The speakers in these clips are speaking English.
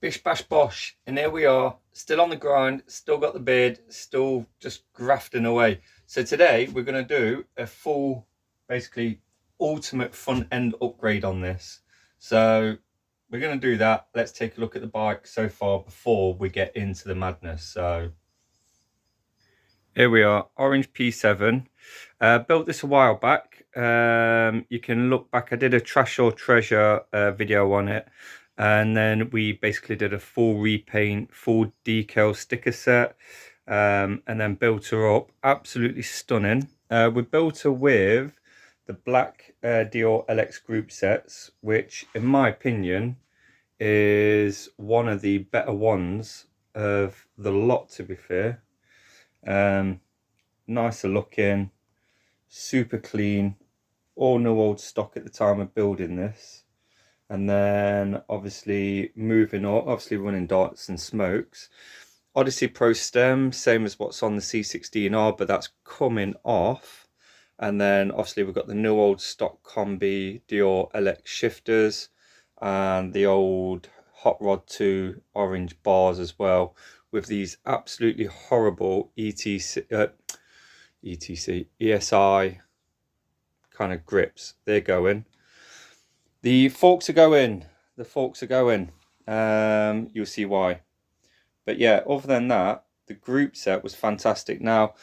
Bish bash bosh, and here we are, still on the grind, still got the beard, still just grafting away. So today we're going to do a full, basically ultimate front end upgrade on this. So we're going to do that. Let's take a look at the bike so far before we get into the madness. So here we are, Orange P7. Built this a while back. You can look back, I did a Trash or Treasure video on it. And then we basically did a full repaint, full decal sticker set, and then built her up. Absolutely stunning. We built her with the black Dior LX group sets, which in my opinion is one of the better ones of the lot, to be fair. Nicer looking, super clean, all new old stock at the time of building this. And then obviously moving on, obviously running darts and smokes. Odyssey Pro stem, same as what's on the C16R, but that's coming off. And then obviously we've got the new old stock combi Dior LX shifters and the old Hot Rod 2 orange bars as well, with these absolutely horrible ESI kind of grips. They're going. The forks are going. The forks are going. You'll see why. But yeah, other than that, the group set was fantastic. Now,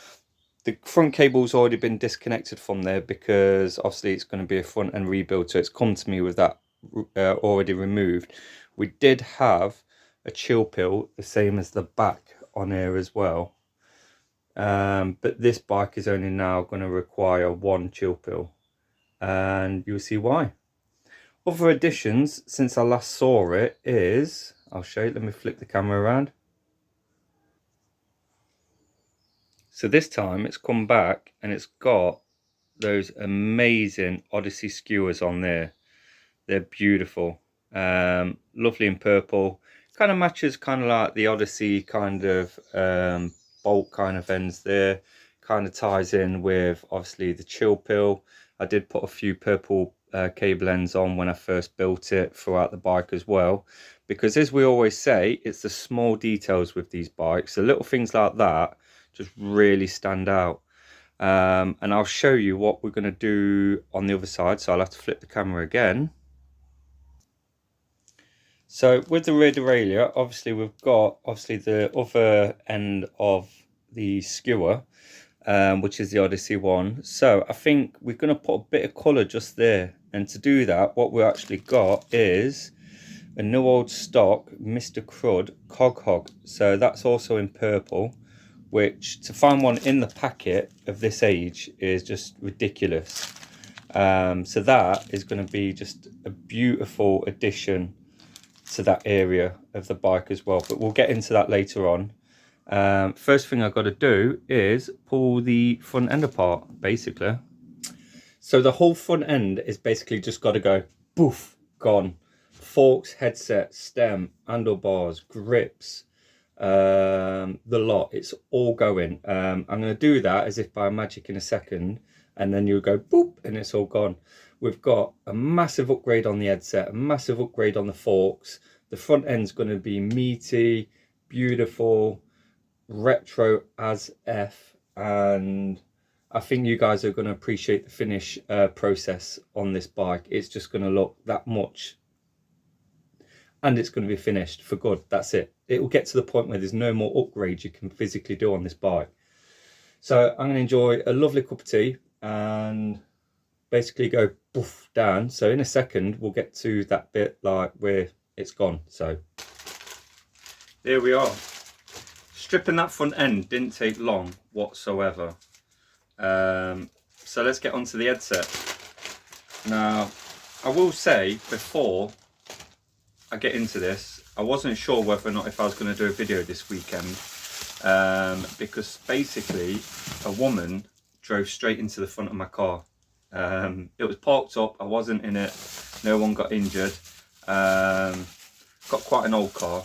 the front cable's already been disconnected from there because obviously it's going to be a front end rebuild. So it's come to me with that already removed. We did have a chill pill, the same as the back on here as well. But this bike is only now going to require one chill pill. And you'll see why. Other additions since I last saw it is, I'll show you, let me flick the camera around. So this time it's come back and it's got those amazing Odyssey skewers on there. They're beautiful, lovely in purple. Kind of matches kind of like the Odyssey kind of bolt kind of ends there. Kind of ties in with obviously the chill pill. I did put a few purple cable ends on when I first built it throughout the bike as well, because as we always say, it's the small details with these bikes, the little things like that just really stand out. And I'll show you what we're going to do on the other side, so I'll have to flip the camera again. So with the rear derailleur, obviously we've got the other end of the skewer, which is the Odyssey one. So I think we're going to put a bit of colour just there. And to do that, what we actually got is a new old stock Mr. Crud Cog Hog. So that's also in purple, which to find one in the packet of this age is just ridiculous. So that is going to be just a beautiful addition to that area of the bike as well. But we'll get into that later on. First thing I've got to do is pull the front end apart, basically. So the whole front end is basically just got to go poof, gone. Forks, headset, stem, handlebars, grips, the lot, it's all going. I'm going to do that as if by magic in a second, and then you'll go boop and it's all gone. We've got a massive upgrade on the headset, a massive upgrade on the forks. The front end's going to be meaty, beautiful, retro as F, and I think you guys are going to appreciate the finish process on this bike. It's just going to look that much, and it's going to be finished for good. That's it. It will get to the point where there's no more upgrades you can physically do on this bike. So I'm going to enjoy a lovely cup of tea and basically go poof down. So in a second we'll get to that bit like where it's gone. So there we are. Stripping that front end didn't take long whatsoever. So let's get onto the headset. Now I will say, before I get into this, I wasn't sure whether or not if I was going to do a video this weekend, because basically a woman drove straight into the front of my car. It was parked up, I wasn't in it, no one got injured. Got quite an old car,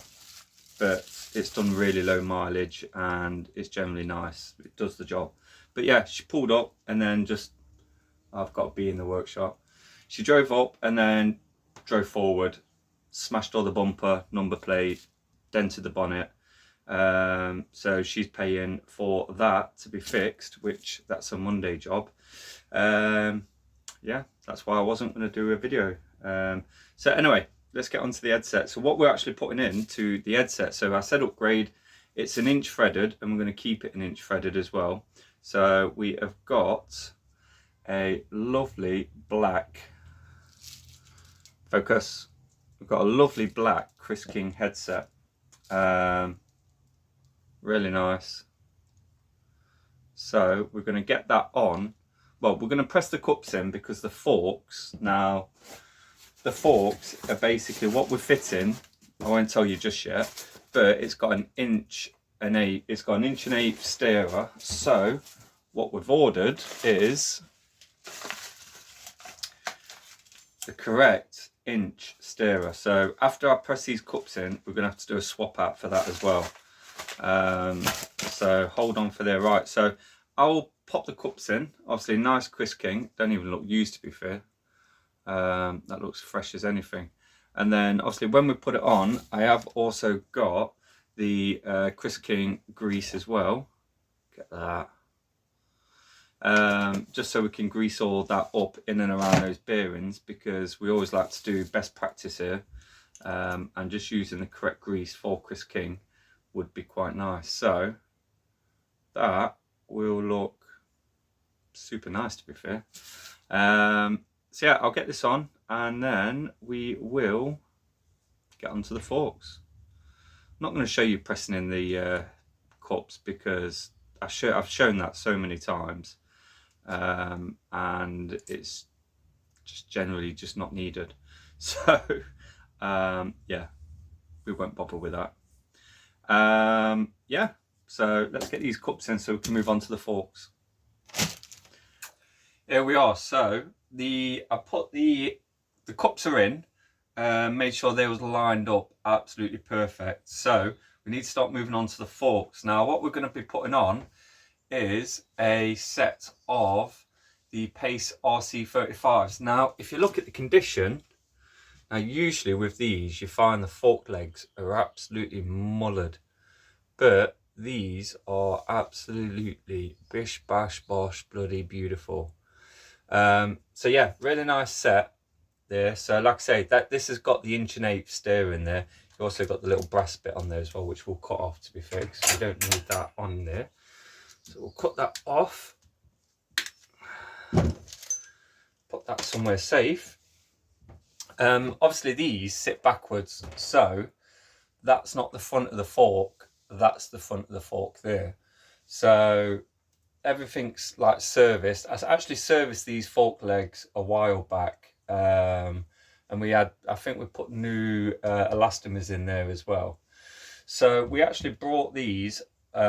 but it's done really low mileage and it's generally nice. It does the job. But yeah, she pulled up and then just, I've got to be in the workshop. She drove up and then drove forward. smashed all the bumper, number plate, dented the bonnet. So she's paying for that to be fixed, which that's a Monday job. Yeah, that's why I wasn't going to do a video. So anyway, let's get onto the headset. So what we're actually putting into the headset, so I said upgrade, it's an inch threaded, and we're going to keep it an inch threaded as well. So we have got a lovely black, focus, we've got a lovely black Chris King headset. Really nice. So we're going to get that on. Well, we're going to press the cups in because the forks, now the forks are basically what we're fitting. I won't tell you just yet, but it's got an inch and eight. It's got an inch and eighth steerer. So what we've ordered is the correct inch steerer. So after I press these cups in, we're going to have to do a swap out for that as well. So hold on for there. Right, so I'll pop the cups in. Obviously nice Chris King, don't even look used to be fair. That looks fresh as anything. And then obviously when we put it on, I have also got the Chris King grease as well. Get that. Just so we can grease all that up in and around those bearings, because we always like to do best practice here, and just using the correct grease for Chris King would be quite nice. So that will look super nice, to be fair. So yeah, I'll get this on and then we will get onto the forks. I'm not going to show you pressing in the cups because I've shown that so many times, and it's just generally just not needed. So yeah, we won't bother with that. Yeah, so let's get these cups in so we can move on to the forks. Here we are. So I put the cups are in, made sure they was lined up absolutely perfect. So we need to start moving on to the forks. Now what we're going to be putting on is a set of the Pace RC35s. Now if you look at the condition, now usually with these you find the fork legs are absolutely mullered, but these are absolutely bish bash bosh bloody beautiful. So yeah, really nice set there. So like I say, that this has got the inch and eighth steer in there. You've also got the little brass bit on there as well, which we'll cut off, to be fair, because we don't need that on there. So we'll cut that off, put that somewhere safe. Obviously these sit backwards, so that's not the front of the fork, that's the front of the fork there. So everything's like serviced. I actually serviced these fork legs a while back, and we had, I think we put new elastomers in there as well. So we actually brought these, we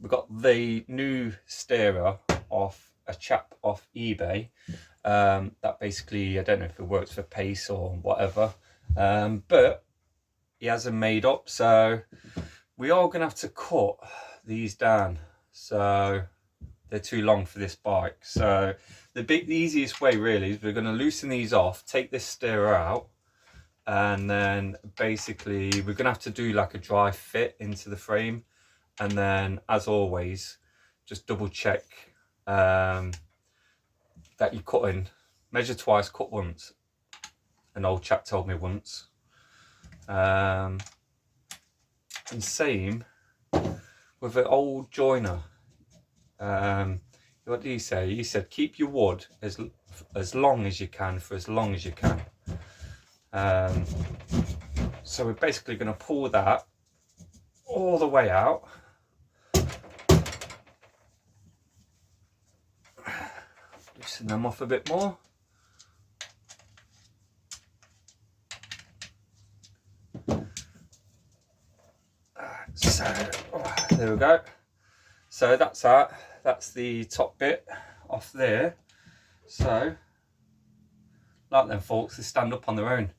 got the new steerer off a chap off eBay, that basically, I don't know if it works for Pace or whatever, but he hasn't made up, so we are going to have to cut these down. So they're too long for this bike. So the easiest way really is we're going to loosen these off, take this steerer out, and then basically we're going to have to do like a dry fit into the frame, and then as always just double check that you're cutting, measure twice, cut once. An old chap told me once. And same with an old joiner. What did he say? He said keep your wood as long as you can for as long as you can. So we're basically going to pull that all the way out. Loosen them off a bit more. So there we go. So that's that. That's the top bit off there. So like them forks, they stand up on their own.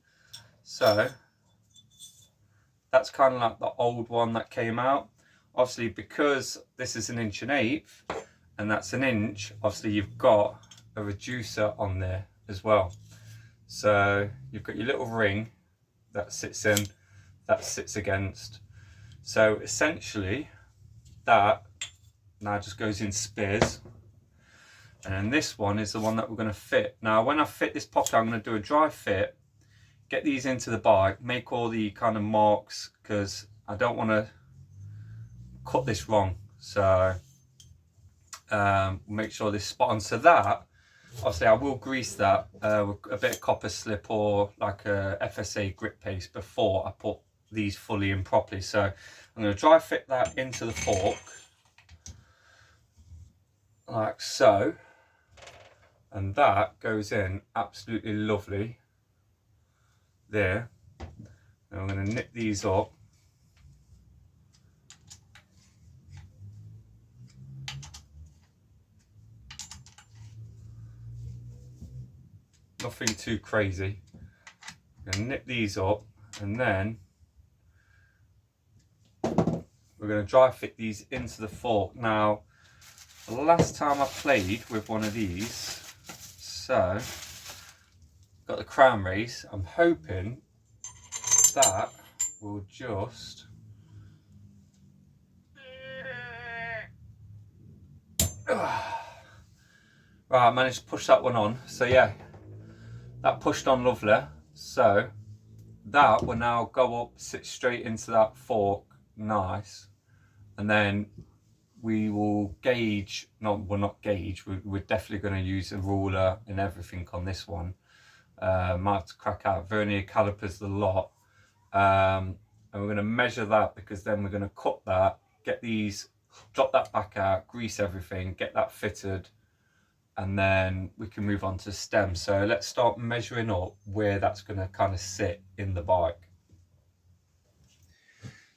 So that's kind of like the old one that came out. Obviously because this is an inch and eighth and that's an inch, obviously you've got a reducer on there as well. So you've got your little ring that sits in, that sits against. So essentially that now just goes in spears, and then this one is the one that we're going to fit. Now when I fit this properly, I'm going to do a dry fit, get these into the bike, make all the kind of marks, because I don't want to cut this wrong. So make sure this is spot on. So that, obviously I will grease that with a bit of copper slip or like a FSA grip paste before I put these fully in properly. So I'm going to dry fit that into the fork like so, and that goes in absolutely lovely there. And I'm going to nip these up. Nothing too crazy. I'm going to nip these up, and then we're going to dry fit these into the fork. Now, the last time I played with one of these, so got the crown race, I'm hoping that will just right, I managed to push that one on. So yeah, that pushed on lovely. So that will now go up, sit straight into that fork, nice. And then we will gauge, not gauge, we're definitely going to use a ruler and everything on this one. Might have to crack out vernier calipers a lot. And we're going to measure that, because then we're going to cut that, get these, drop that back out, grease everything, get that fitted, and then we can move on to stem. So let's start measuring up where that's going to kind of sit in the bike.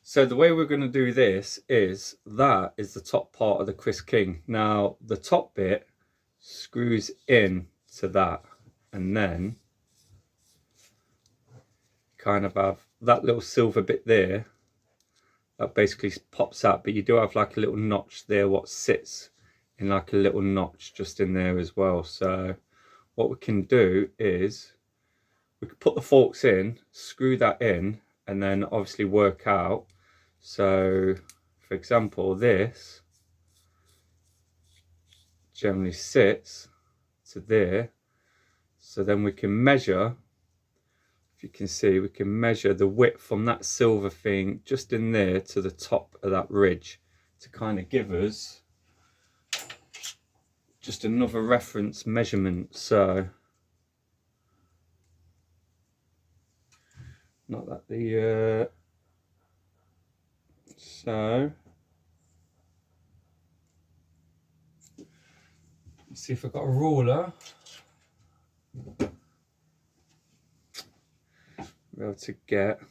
So the way we're going to do this is, that is the top part of the Chris King. Now the top bit screws in to that, and then kind of have that little silver bit there that basically pops out, but you do have like a little notch there what sits in like a little notch just in there as well. So what we can do is we can put the forks in, screw that in, and then obviously work out. So for example, this generally sits to there, so then we can measure, if you can see, we can measure the width from that silver thing just in there to the top of that ridge, to kind of give us just another reference measurement. So not that the so let's see if I've got a ruler. Be able to get,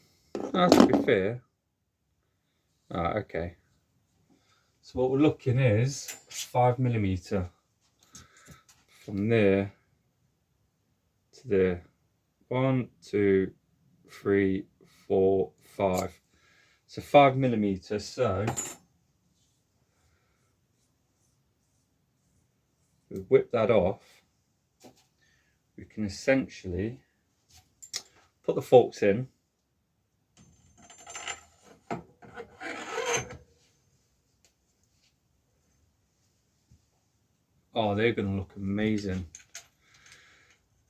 oh, to be fair, okay, so what we're looking is 5mm from there to there. 1, 2, 3, 4, 5. So 5mm. So we whip that off. We can essentially put the forks in. Oh, they're going to look amazing.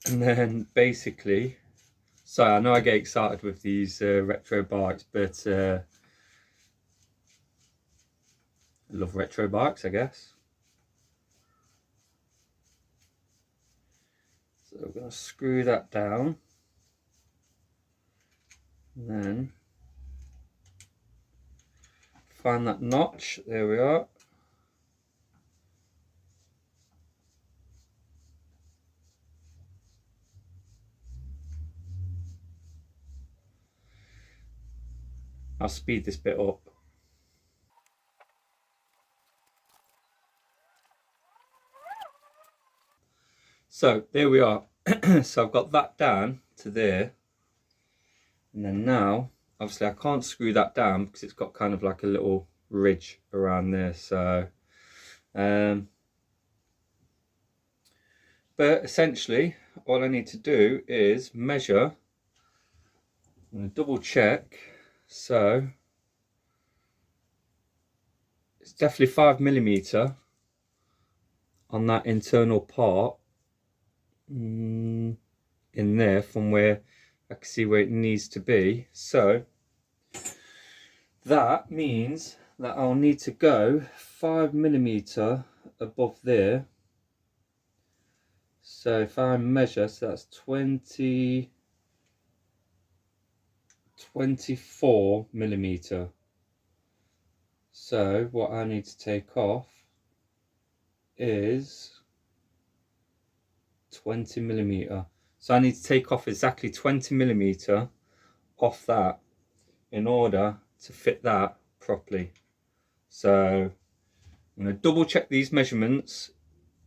And then basically, so I know I get excited with these retro bikes, but I love retro bikes, I guess. So we're going to screw that down, and then find that notch. There we are. I'll speed this bit up. So there we are. So I've got that down to there, and then now obviously I can't screw that down because it's got kind of like a little ridge around there. So but essentially all I need to do is measure I'm going to double check. So it's definitely 5mm on that internal part in there, from where I can see where it needs to be. So that means that I'll need to go 5mm above there. So if I measure, so that's 24mm. So what I need to take off is 20mm. So I need to take off exactly 20mm off that in order to fit that properly. So I'm going to double check these measurements,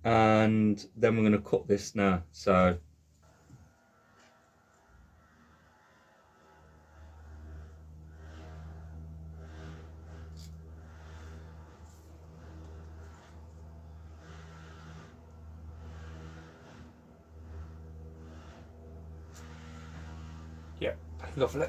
and then we're going to cut this now. So yeah, lovely.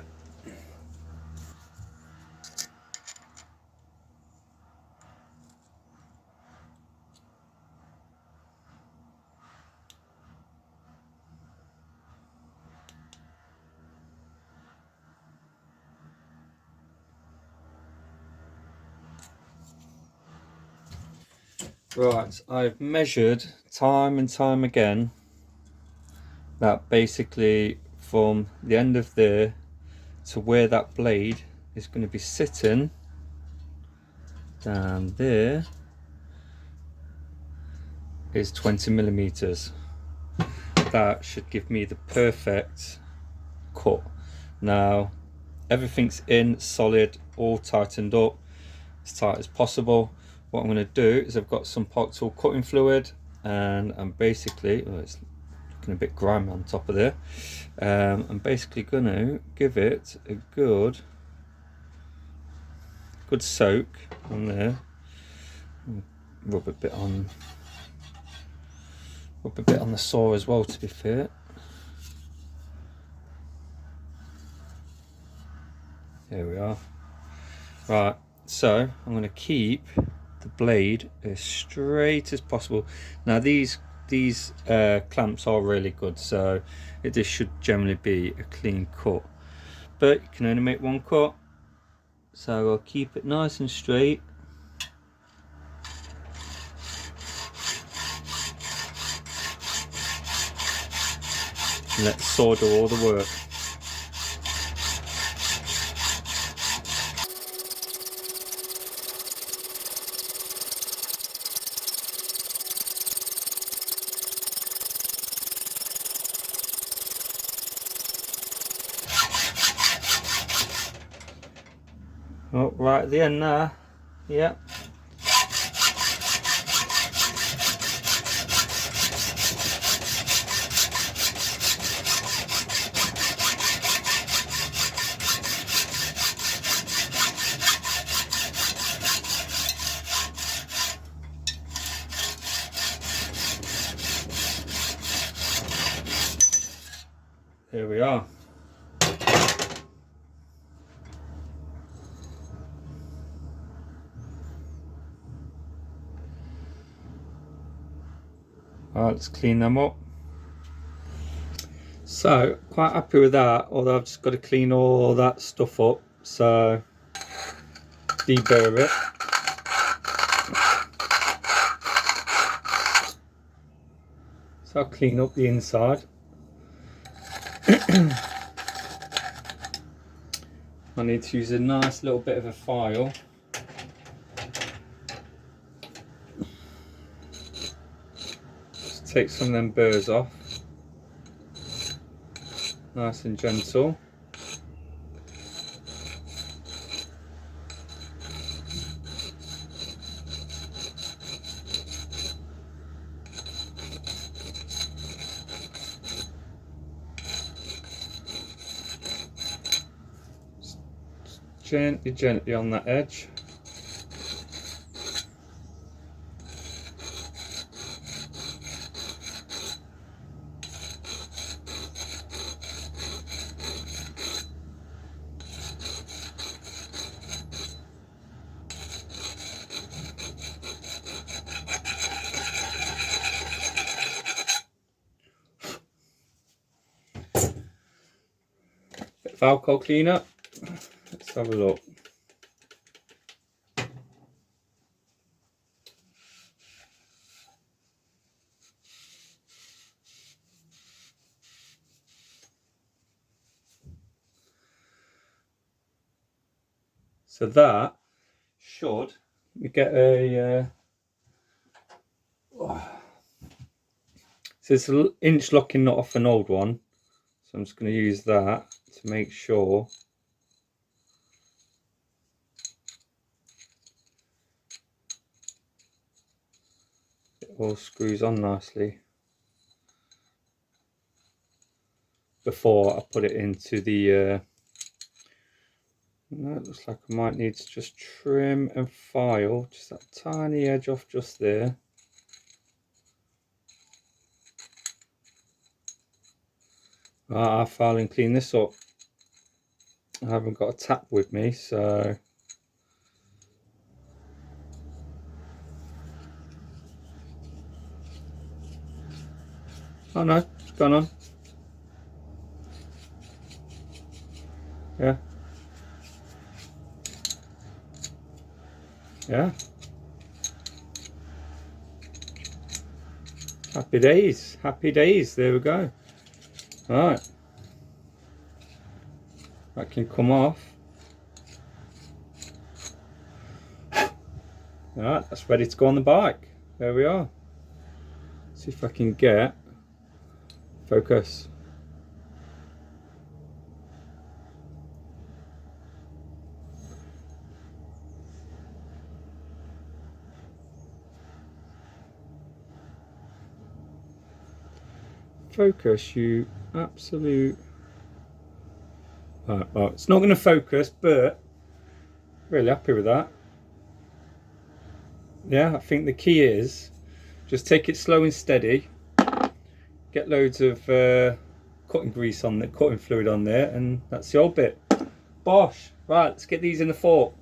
Right, I've measured time and time again that basically from the end of there to where that blade is going to be sitting down there is 20mm. That should give me the perfect cut. Now everything's in solid, all tightened up as tight as possible. What I'm going to do is I've got some pot tool cutting fluid, and I'm basically, oh, it's looking a bit grimy on top of there. I'm basically going to give it a good soak on there. Rub a bit on the saw as well, to be fair. There we are. Right, so I'm going to keep the blade as straight as possible. Now these clamps are really good, so this should generally be a clean cut, but you can only make one cut, so I'll keep it nice and straight. And let the saw do all the work. Oh, right at the end there, yeah. There we are. Alright, let's clean them up. So, quite happy with that, although I've just got to clean all that stuff up. So, deburr it. So I'll clean up the inside. I need to use a nice little bit of a file. Just take some of them burrs off. Nice and gentle. Gently on that edge. of alcohol cleaner. Let's have a look. So that should, we get a so it's an inch locking nut off an old one, so I'm just going to use that to make sure it all screws on nicely before I put it into the no, it looks like I might need to just trim and file just that tiny edge off just there. I'll file and clean this up. I haven't got a tap with me, so oh no, it's gone on. Yeah. Yeah. Happy days. Happy days. There we go. Right. That can come off. Alright, that's ready to go on the bike. There we are. See if I can get focus. Focus, you absolute. Right, well, it's not going to focus, but really happy with that. Yeah, I think the key is just take it slow and steady. Get loads of cutting grease on there, cutting fluid on there, and that's the old bit. Bosh! Right, let's get these in the fork.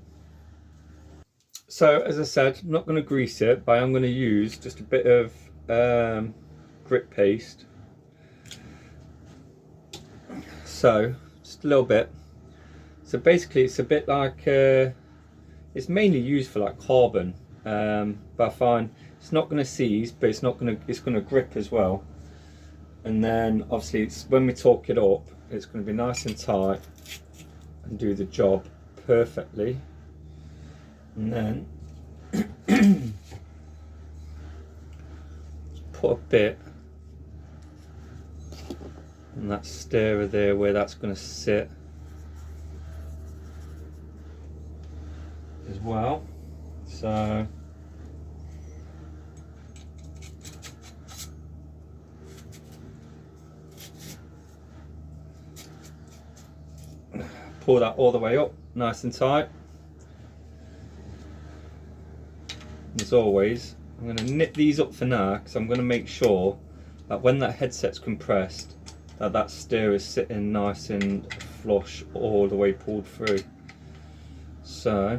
So, as I said, I'm not going to grease it, but I'm going to use just a bit of grip paste. So, just a little bit. So basically, it's a bit like it's mainly used for like carbon, but I find it's not going to seize, but it's going to grip as well. And then obviously, it's when we torque it up, it's going to be nice and tight and do the job perfectly. And then put a bit on that stirrer there where that's going to sit as well. So pour that all the way up nice and tight. As always, I'm going to nip these up for now because I'm going to make sure that when that headset's compressed, that steer is sitting nice and flush all the way pulled through. So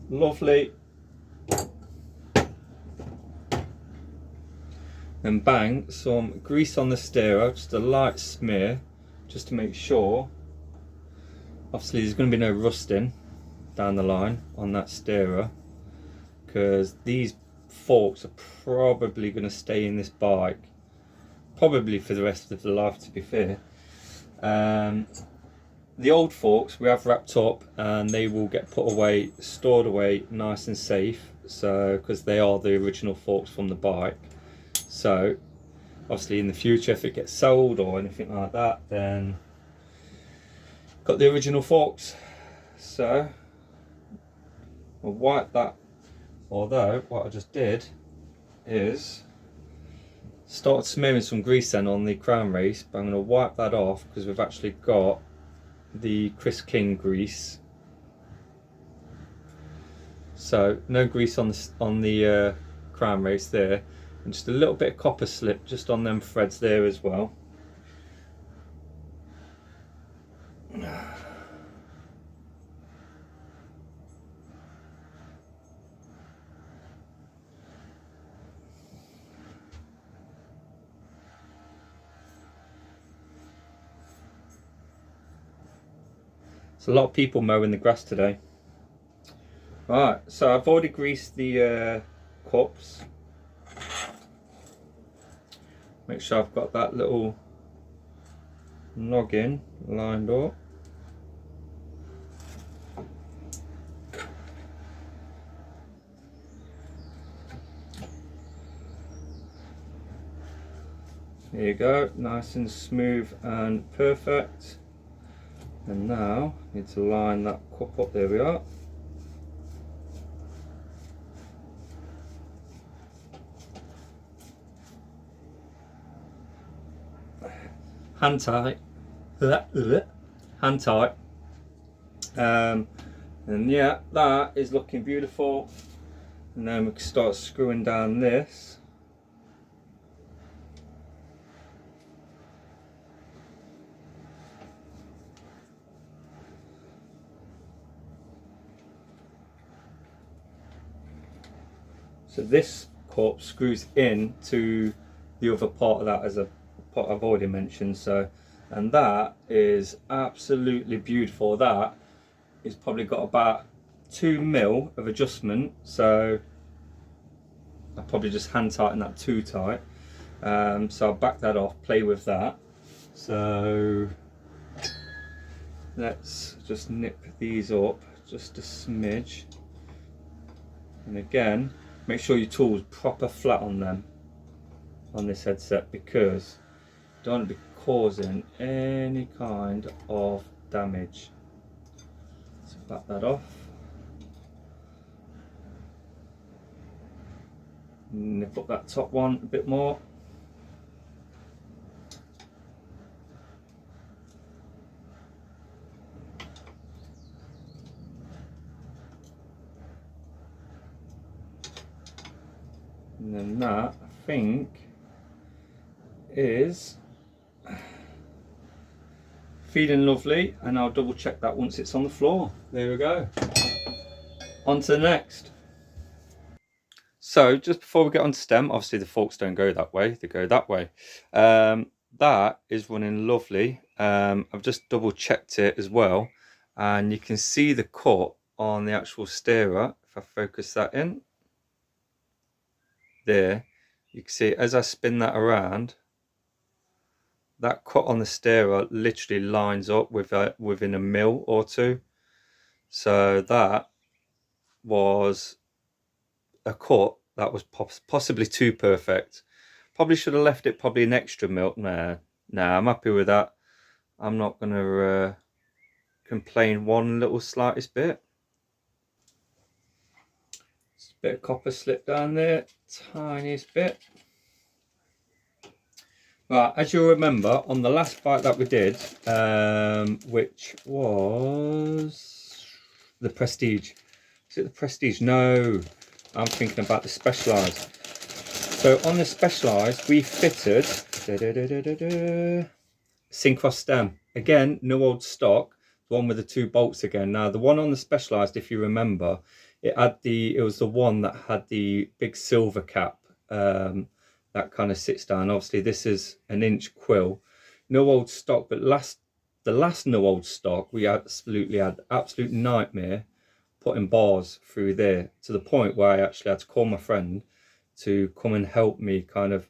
lovely. And bang, some grease on the steerer, just a light smear, just to make sure. Obviously there's going to be no rusting down the line on that steerer, because these forks are probably going to stay in this bike probably for the rest of the life, to be fair. The old forks we have wrapped up and they will get put away, stored away nice and safe, so because they are the original forks from the bike. So obviously in the future, if it gets sold or anything like that, then got the original forks. So I'll wipe that, although what I just did is start smearing some grease then on the crown race, but I'm going to wipe that off because we've actually got the Chris King grease. So no grease on the crown race there, and just a little bit of copper slip just on them threads there as well. There's a lot of people mowing the grass today. Right, so I've already greased the cups. Make sure I've got that little noggin lined up. There you go, nice and smooth and perfect. And now I need to line that cup up. There we are. Hand tight. Hand tight. And yeah, that is looking beautiful. And then we can start screwing down this. So this cup screws in to the other part of that, as a part I've already mentioned. So, and that is absolutely beautiful. That is probably got about 2 mil of adjustment. So I probably just hand tighten that too tight. So I'll back that off, play with that. So let's just nip these up just a smidge. And again, make sure your tool's proper flat on them, on this headset, because you don't want to be causing any kind of damage. So back that off. Nip up that top one a bit more. And then that, I think, is feeling lovely, and I'll double check that once it's on the floor. There we go. On to the next. So just before we get on to stem, obviously the forks don't go that way, they go that way. That is running lovely. I've just double checked it as well, and you can see the cut on the actual stirrer. If I focus that in, there, you can see as I spin that around, that cut on the stirrer literally lines up with within a mil or two. So that was a cut that was possibly too perfect. Probably should have left it probably an extra mil. Nah, I'm happy with that. I'm not gonna complain one little slightest bit. Just a bit of copper slip down there, tiniest bit. Right, as you'll remember on the last bite that we did, which was the Prestige. Is it the Prestige? No, I'm thinking about the Specialized. So on the Specialized, we fitted Syncross stem. Again, no old stock, the one with the 2 bolts again. Now the one on the Specialized, if you remember, it was the one that had the big silver cap. That kind of sits down. Obviously this is an inch quill, no old stock, but the last no old stock, we absolutely had absolute nightmare putting bars through there, to the point where I actually had to call my friend to come and help me kind of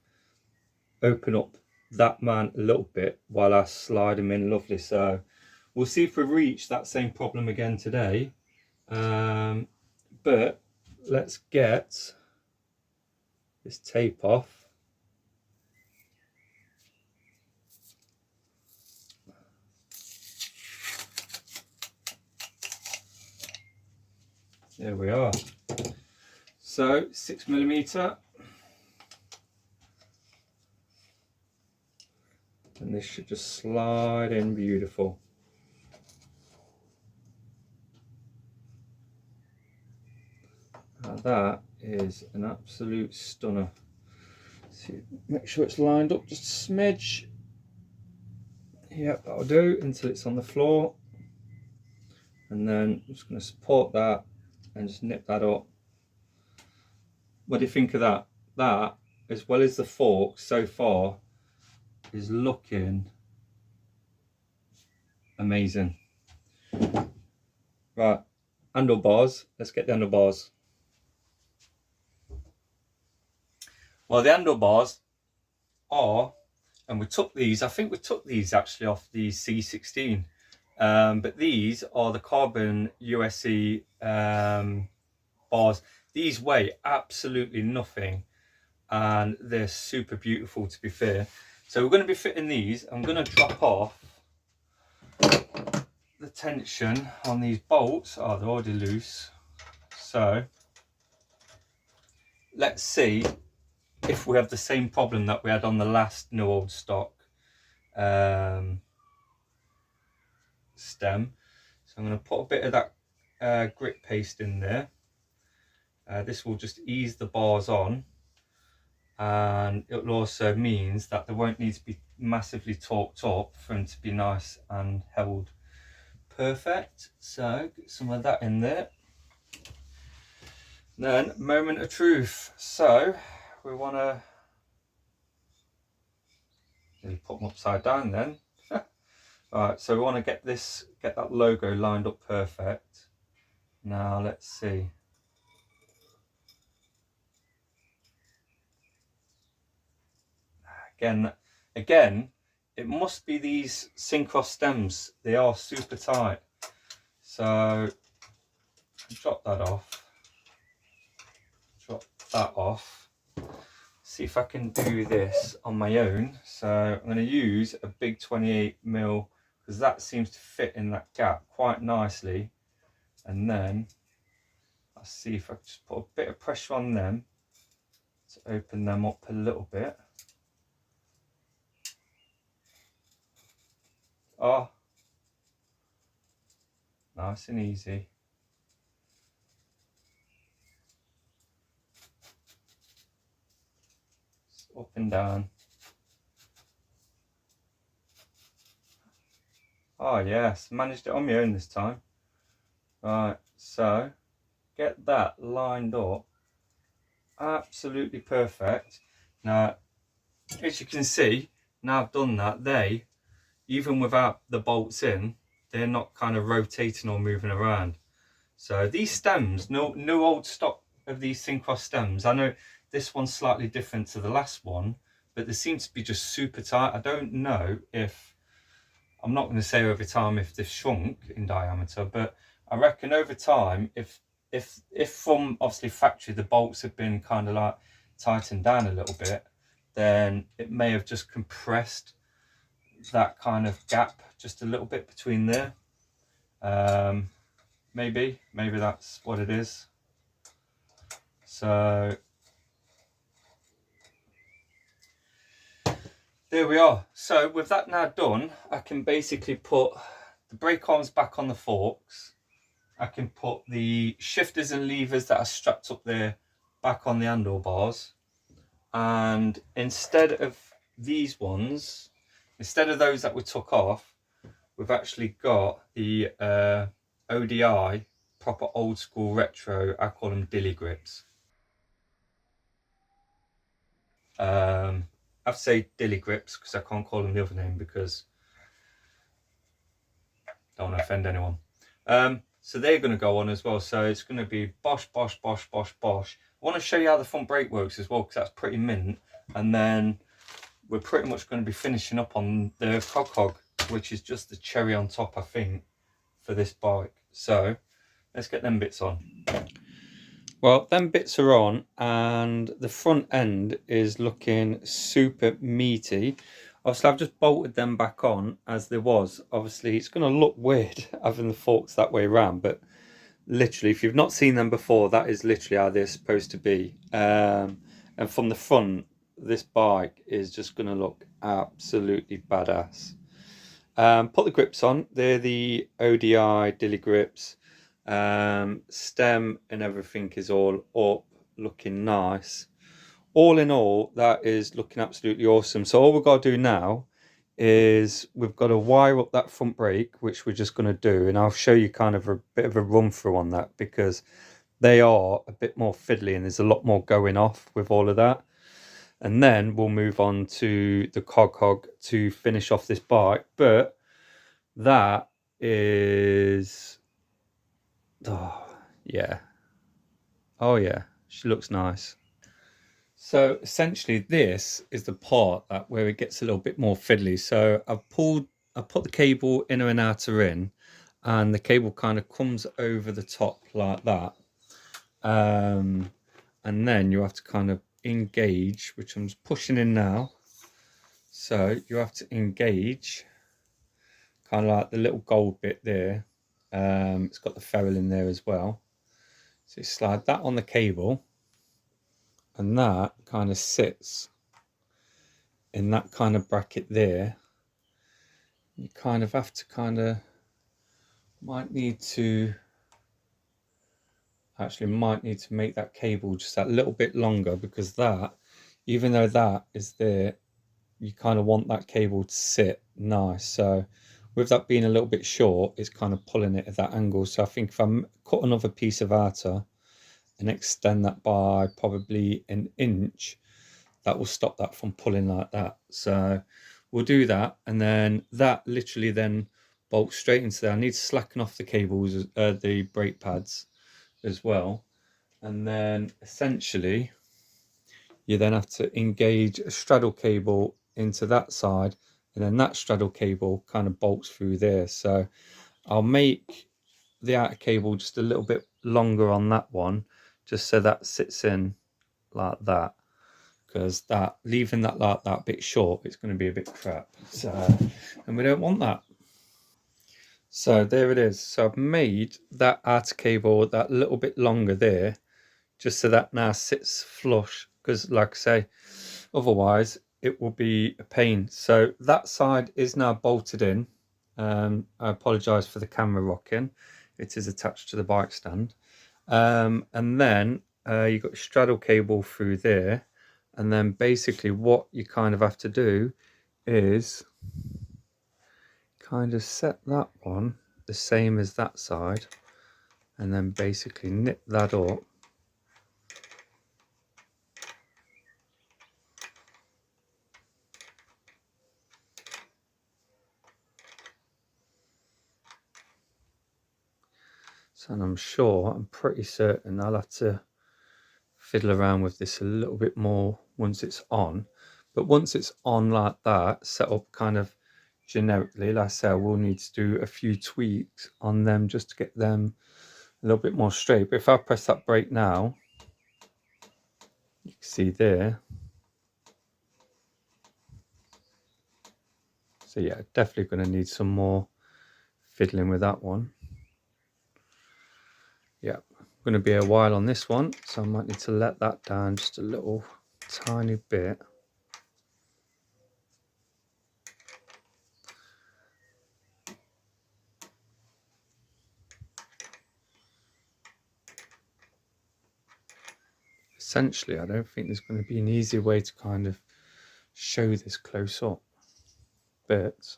open up that man a little bit while I slide him in lovely. So we'll see if we reach that same problem again today, but let's get this tape off. There we are. So 6mm, and this should just slide in beautiful. Now that is an absolute stunner. See, make sure it's lined up just a smidge. Yep, that'll do until it's on the floor. And then I'm just going to support that and just nip that up. What do you think of that? That, as well as the fork so far, is looking amazing. Right, handlebars. Let's get the handlebars. Well, the handlebars are, and we took these, I think we took these actually off the C16. But these are the carbon USE bars. These weigh absolutely nothing and they're super beautiful, to be fair. So we're going to be fitting these. I'm going to drop off the tension on these bolts. Oh, they're already loose. So let's see if we have the same problem that we had on the last new old stock stem. So I'm going to put a bit of that grit paste in there. This will just ease the bars on, and it also means that they won't need to be massively torqued up for them to be nice and held perfect. So get some of that in there. Then moment of truth. So we want to put them upside down then. Alright, so we want to get that logo lined up perfect. Now let's see. Again, it must be these Syncross stems. They are super tight. So drop that off. Drop that off. See if I can do this on my own. So I'm going to use a big 28mm because that seems to fit in that gap quite nicely. And then I'll see if I can just put a bit of pressure on them to open them up a little bit. Oh, nice and easy. Just up and down. Oh yes, managed it on my own this time. Right, so get that lined up. Absolutely perfect. Now, as you can see, now I've done that, even without the bolts in, they're not kind of rotating or moving around. So these stems, no old stock of these Syncross stems. I know this one's slightly different to the last one, but they seem to be just super tight. I don't know if, I'm not going to say over time if they've shrunk in diameter, but I reckon over time, if from obviously factory the bolts have been kind of like tightened down a little bit, then it may have just compressed that kind of gap just a little bit between there. Maybe that's what it is. So there we are. So with that now done, I can basically put the brake arms back on the forks. I can put the shifters and levers that are strapped up there back on the handlebars. And instead of these ones, instead of those that we took off, we've actually got the ODI proper old school retro, I call them dilly grips. I have to say dilly grips because I can't call them the other name because I don't want to offend anyone. So they're going to go on as well. So it's going to be Bosch, Bosch, Bosch, Bosch, Bosch. I want to show you how the front brake works as well because that's pretty mint. And then we're pretty much going to be finishing up on the Cog Hog, which is just the cherry on top, I think, for this bike. So let's get them bits on. Well, them bits are on and the front end is looking super meaty. Obviously, I've just bolted them back on as there was. Obviously, it's going to look weird having the forks that way around, but literally, if you've not seen them before, that is literally how they're supposed to be. And from the front, this bike is just going to look absolutely badass. Put the grips on. They're the ODI Dilly grips. Stem and everything is all up, looking nice. All in all, that is looking absolutely awesome. So all we've got to do now is we've got to wire up that front brake, which we're just going to do, and I'll show you kind of a bit of a run through on that because they are a bit more fiddly and there's a lot more going off with all of that. And then we'll move on to the Cog Hog to finish off this bike. But that is Oh, yeah. Oh, yeah. She looks nice. So essentially this is the part that where it gets a little bit more fiddly. So I put the cable inner and outer in, and the cable kind of comes over the top like that. Um, and then you have to kind of engage, which I'm just pushing in now. So you have to engage kind of like the little gold bit there. It's got the ferrule in there as well. So you slide that on the cable, and that kind of sits in that kind of bracket there. You kind of have to might need to make that cable just that little bit longer, because that, even though that is there, you kind of want that cable to sit nice. So with that being a little bit short, it's kind of pulling it at that angle. So I think if I cut another piece of outer and extend that by probably an inch, that will stop that from pulling like that. So we'll do that, and then that literally then bolts straight into there. I need to slacken off the cables, the brake pads as well, and then essentially you then have to engage a straddle cable into that side, and then that straddle cable kind of bolts through there. So I'll make the outer cable just a little bit longer on that one, just so that sits in like that, because that, leaving that like that bit short, it's going to be a bit crap. So, and we don't want that. So there it is. So I've made that outer cable that little bit longer there, just so that now sits flush, because like I say, otherwise it will be a pain. So that side is now bolted in. I apologize for the camera rocking. It is attached to the bike stand. And then you've got your straddle cable through there. And then basically what you kind of have to do is kind of set that one the same as that side, and then basically knit that up. So I'm pretty certain I'll have to fiddle around with this a little bit more once it's on. But once it's on like that, set up kind of generically, like I say, I will need to do a few tweaks on them just to get them a little bit more straight. But if I press that brake now, you can see there. So yeah, definitely going to need some more fiddling with that one. Yeah, going to be a while on this one, so I might need to let that down just a little tiny bit. Essentially, I don't think there's going to be an easy way to kind of show this close up, but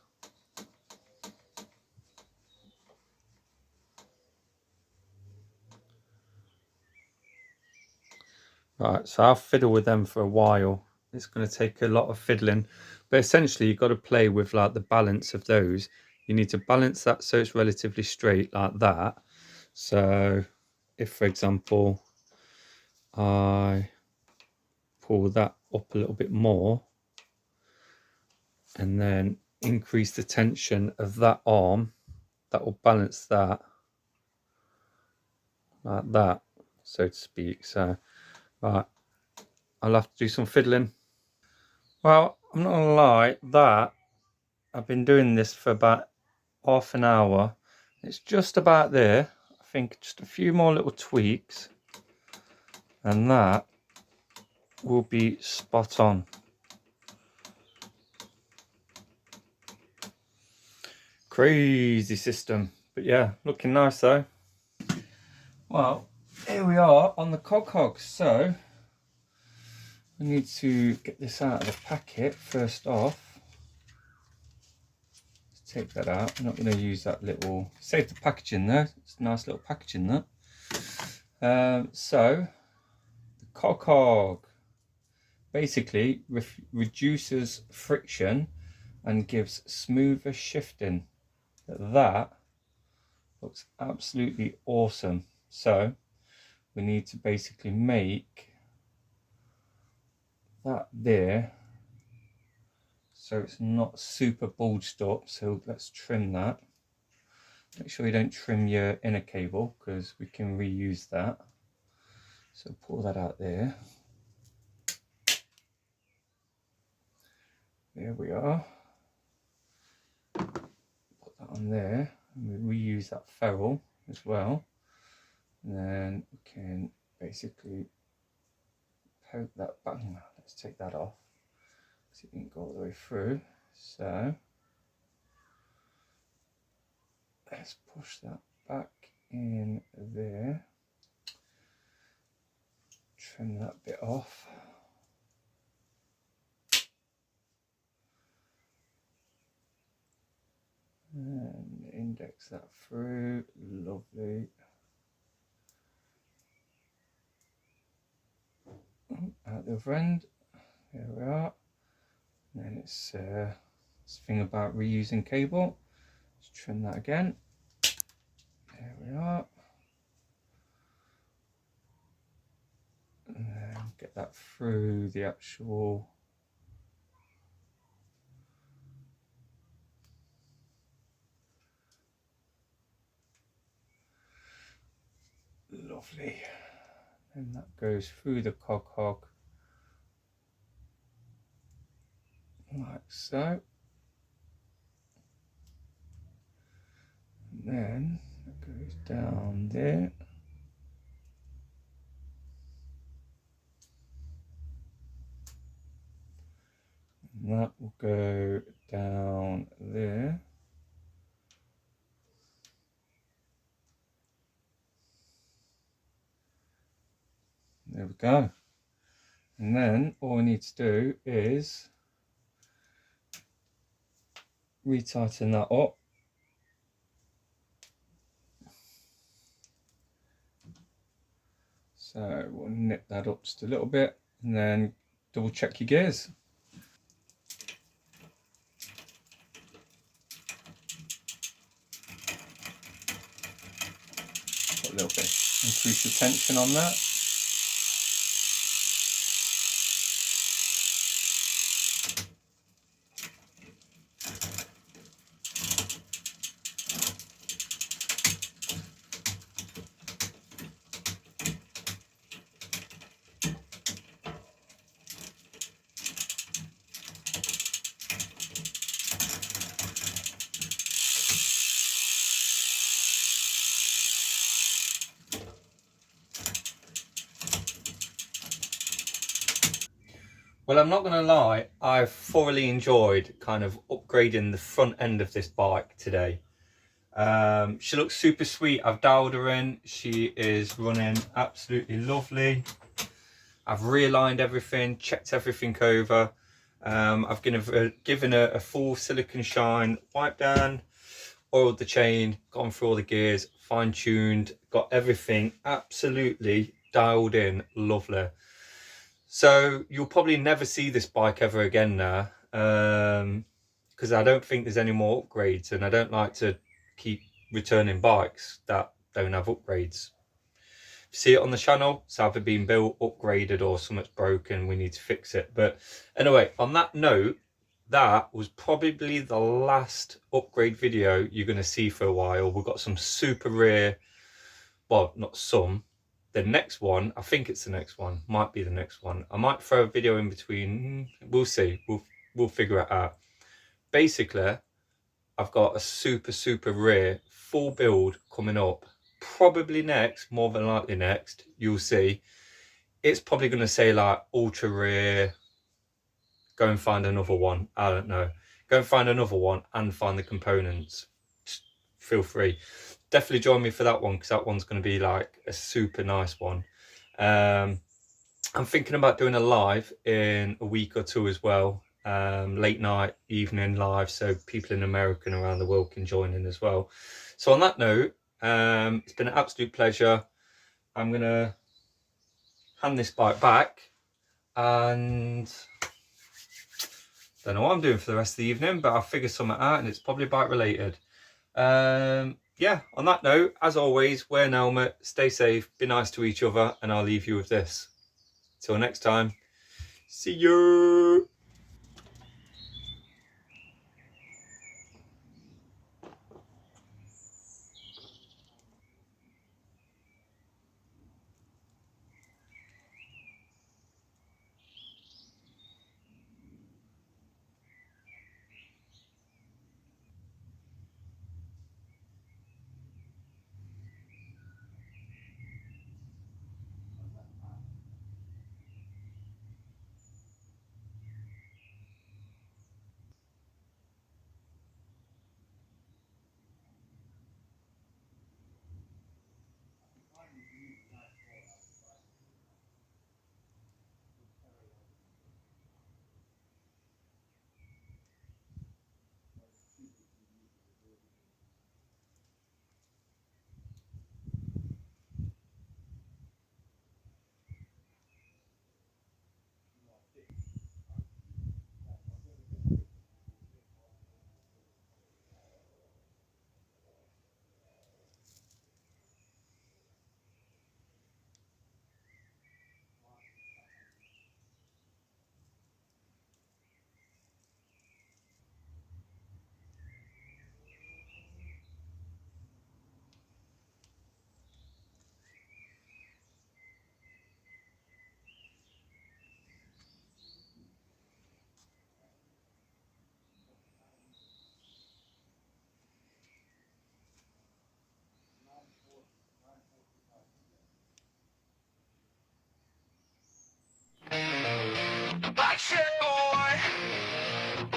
right, so I'll fiddle with them for a while. It's going to take a lot of fiddling, but essentially you've got to play with like the balance of those. You need to balance that so it's relatively straight like that. So if, for example, I pull that up a little bit more and then increase the tension of that arm, that will balance that like that, so to speak. So right, I'll have to do some fiddling. Well, I'm not gonna lie, that I've been doing this for about half an hour. It's just about there. I think just a few more little tweaks and that will be spot on. Crazy system, but yeah, looking nice though. Well, here we are on the Cog Hog. So we need to get this out of the packet first off. Let's take that out. I'm not going to use that little, save the packaging there. It's a nice little packaging there. So the Cog Hog basically reduces friction and gives smoother shifting. That Looks absolutely awesome. So we need to basically make that there so it's not super bulged up. So let's trim that. Make sure you don't trim your inner cable because we can reuse that. So pull that out there. There we are. Put that on there. And we reuse that ferrule as well. And then we can basically poke that back. Let's take that off so it didn't go all the way through. So let's push that back in there. Trim that bit off. And index that through. Lovely. Out the other end. There we are. And then it's this thing about reusing cable. Let's trim that again. There we are. And then get that through the actual lovely. And that goes through the Cog Hog like so. And then it goes down there. And that will go down there. There we go. And then all we need to do is retighten that up. So we'll nip that up just a little bit and then double check your gears. Put a little bit, increase the tension on that. Well, I'm not going to lie, I've thoroughly enjoyed kind of upgrading the front end of this bike today. She looks super sweet. I've dialed her in. She is running absolutely lovely. I've realigned everything, checked everything over. I've given her a full silicone shine, wipe down, oiled the chain, gone through all the gears, fine-tuned, got everything absolutely dialed in, lovely. So you'll probably never see this bike ever again now, because I don't think there's any more upgrades, and I don't like to keep returning bikes that don't have upgrades. See it on the channel, it's either been built, upgraded, or something's broken, we need to fix it. But anyway, on that note, that was probably the last upgrade video you're going to see for a while. We've got some super rare, well, not some, the next one, I think it's the next one, might be the next one. I might throw a video in between, we'll see, we'll figure it out. Basically, I've got a super rare full build coming up, probably next, more than likely next, you'll see. It's probably going to say like ultra rare, go and find another one, I don't know. Go and find another one and find the components. Just feel free. Definitely join me for that one, because that one's going to be like a super nice one. I'm thinking about doing a live in a week or two as well, late night, evening live, so people in America and around the world can join in as well. So on that note, it's been an absolute pleasure. I'm going to hand this bike back, and don't know what I'm doing for the rest of the evening, but I'll figure something out, and it's probably bike related. yeah, on that note, as always, wear an helmet, stay safe, be nice to each other, and I'll leave you with this. Till next time, see you.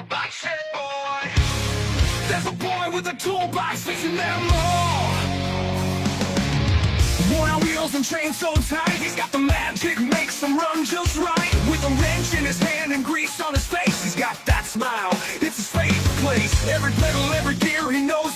Backshit boy. There's a boy with a toolbox fixing them all. Worn on wheels and chains so tight, he's got the magic, makes them run just right. With a wrench in his hand and grease on his face, he's got that smile, it's his favorite place. Every pedal, every gear, he knows